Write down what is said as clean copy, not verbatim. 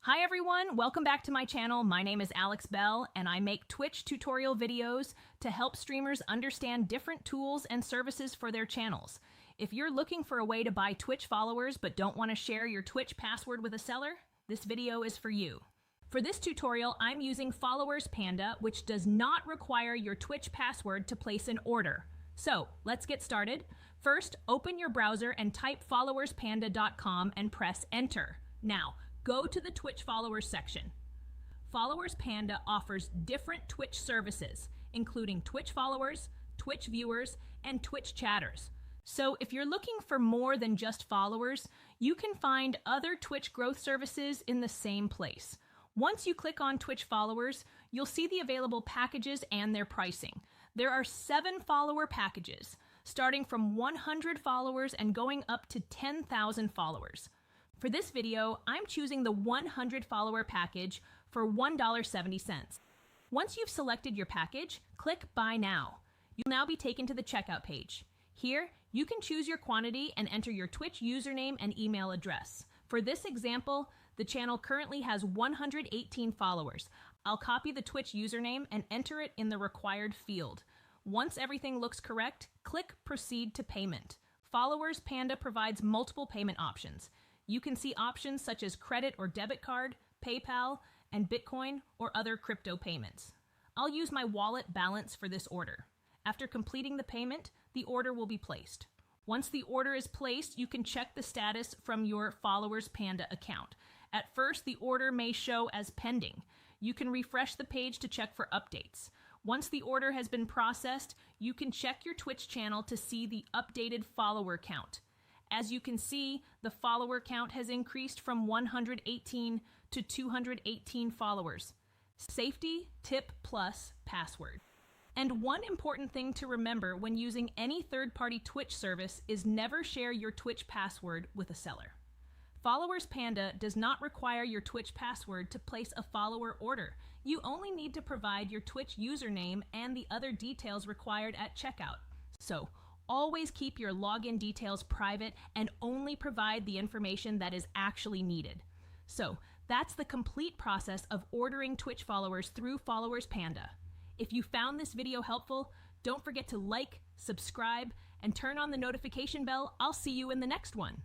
Hi everyone, welcome back to my channel. My name is Alex Bell and I make Twitch tutorial videos to help streamers understand different tools and services for their channels. If you're looking for a way to buy Twitch followers but don't want to share your Twitch password with a seller, this video is for you. For this tutorial, I'm using FollowersPanda, which does not require your Twitch password to place an order. So, let's get started. First, open your browser and type followerspanda.com and press enter. Now, go to the Twitch followers section. FollowersPanda offers different Twitch services, including Twitch followers, Twitch viewers, and Twitch chatters. So if you're looking for more than just followers, you can find other Twitch growth services in the same place. Once you click on Twitch followers, you'll see the available packages and their pricing. There are 7 follower packages, starting from 100 followers and going up to 10,000 followers. For this video, I'm choosing the 100 follower package for $1.70. Once you've selected your package, click Buy Now. You'll now be taken to the checkout page. Here, you can choose your quantity and enter your Twitch username and email address. For this example, the channel currently has 118 followers. I'll copy the Twitch username and enter it in the required field. Once everything looks correct, click Proceed to Payment. FollowersPanda provides multiple payment options. You can see options such as credit or debit card, PayPal, and Bitcoin or other crypto payments. I'll use my wallet balance for this order. After completing the payment, the order will be placed. Once the order is placed, you can check the status from your FollowersPanda account. At first, the order may show as pending. You can refresh the page to check for updates. Once the order has been processed, you can check your Twitch channel to see the updated follower count. As you can see, the follower count has increased from 118 to 218 followers. Safety, tip plus password. And one important thing to remember when using any third-party Twitch service is never share your Twitch password with a seller. FollowersPanda does not require your Twitch password to place a follower order. You only need to provide your Twitch username and the other details required at checkout. So, always keep your login details private and only provide the information that is actually needed. So, that's the complete process of ordering Twitch followers through FollowersPanda. If you found this video helpful, don't forget to like, subscribe, and turn on the notification bell. I'll see you in the next one.